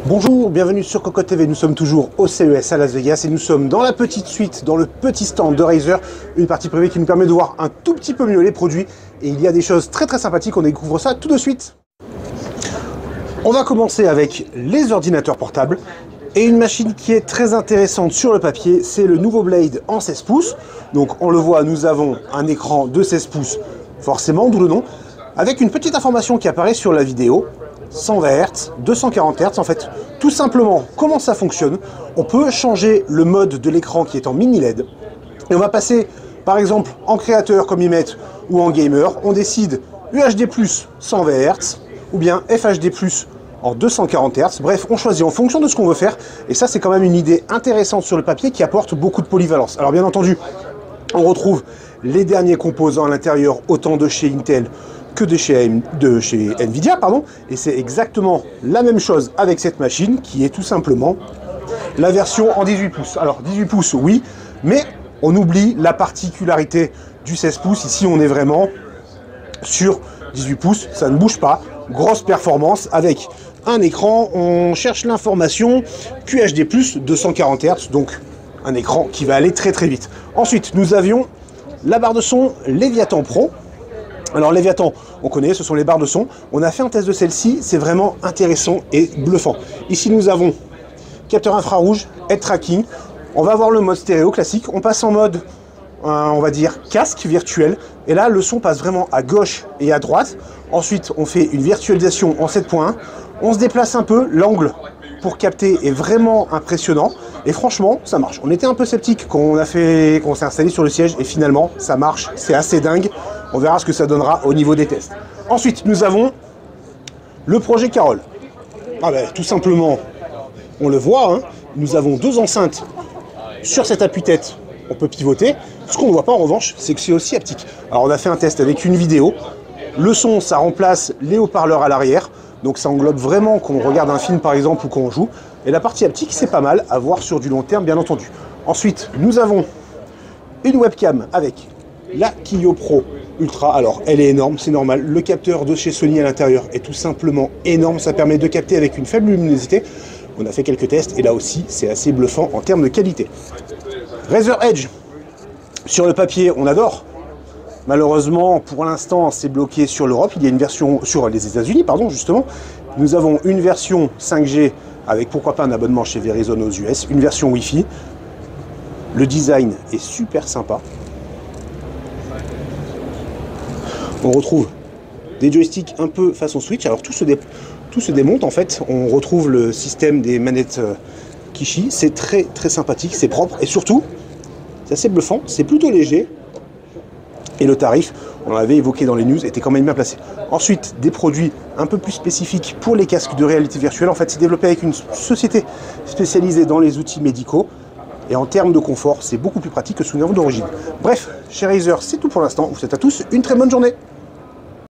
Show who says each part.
Speaker 1: Bonjour, bienvenue sur Cocotte TV, nous sommes toujours au CES à Las Vegas et nous sommes dans la petite suite, dans le petit stand de Razer, une partie privée qui nous permet de voir un tout petit peu mieux les produits et il y a des choses très sympathiques, on découvre ça tout de suite. On va commencer avec les ordinateurs portables et une machine qui est très intéressante sur le papier, c'est le nouveau Blade en 16 pouces. Donc on le voit, nous avons un écran de 16 pouces, forcément, d'où le nom, avec une petite information qui apparaît sur la vidéo. 120 Hz, 240 Hz, en fait, tout simplement, comment ça fonctionne. On peut changer le mode de l'écran qui est en mini LED. Et on va passer, par exemple, en créateur comme ils mettent, ou en gamer. On décide UHD+, 120 Hz, ou bien FHD+, en 240 Hz. Bref, on choisit en fonction de ce qu'on veut faire. Et ça, c'est quand même une idée intéressante sur le papier qui apporte beaucoup de polyvalence. Alors, bien entendu, on retrouve les derniers composants à l'intérieur, autant de chez Intel que de chez Nvidia, pardon, et c'est exactement la même chose avec cette machine qui est tout simplement la version en 18 pouces. Alors 18 pouces, oui, mais on oublie la particularité du 16 pouces. Ici, on est vraiment sur 18 pouces, ça ne bouge pas, grosse performance avec un écran, on cherche l'information QHD+, 240 Hz, donc un écran qui va aller très vite. Ensuite, nous avions la barre de son Leviathan Pro. Alors Leviathan, on connaît, ce sont les barres de son. On a fait un test de celle-ci, c'est vraiment intéressant et bluffant. Ici, nous avons capteur infrarouge, head tracking. On va avoir le mode stéréo classique. On passe en mode, on va dire, casque virtuel. Et là, le son passe vraiment à gauche et à droite. Ensuite, on fait une virtualisation en 7.1. On se déplace un peu, l'angle pour capter est vraiment impressionnant. Et franchement, ça marche. On était un peu sceptique quand on s'est installé sur le siège et finalement, ça marche. C'est assez dingue. On verra ce que ça donnera au niveau des tests. Ensuite, nous avons le projet Carole. Ah ben, tout simplement, on le voit, hein, nous avons deux enceintes sur cet appuie-tête. On peut pivoter. Ce qu'on ne voit pas en revanche, c'est que c'est aussi haptique. Alors, on a fait un test avec une vidéo. Le son, ça remplace les haut-parleurs à l'arrière. Donc, ça englobe vraiment qu'on regarde un film, par exemple, ou qu'on joue. Et la partie haptique, c'est pas mal à voir sur du long terme, bien entendu. Ensuite, nous avons une webcam avec la Kiyo Pro Ultra. Alors, elle est énorme, c'est normal. Le capteur de chez Sony à l'intérieur est tout simplement énorme. Ça permet de capter avec une faible luminosité. On a fait quelques tests et là aussi, c'est assez bluffant en termes de qualité. Razer Edge. Sur le papier, on adore. Malheureusement, pour l'instant, c'est bloqué sur l'Europe. Il y a une version sur les États-Unis, pardon, justement. Nous avons une version 5G avec pourquoi pas un abonnement chez Verizon aux US, une version Wi-Fi. Le design est super sympa. On retrouve des joysticks un peu façon Switch. Alors tout se démonte en fait. On retrouve le système des manettes Kishi. C'est très sympathique, c'est propre et surtout, c'est assez bluffant. C'est plutôt léger. Et le tarif, on l'avait évoqué dans les news, était quand même bien placé. Ensuite, des produits un peu plus spécifiques pour les casques de réalité virtuelle. En fait, c'est développé avec une société spécialisée dans les outils médicaux. Et en termes de confort, c'est beaucoup plus pratique que ce que nous avons d'origine. Bref, chez Razer, c'est tout pour l'instant. Je vous souhaite à tous une très bonne journée.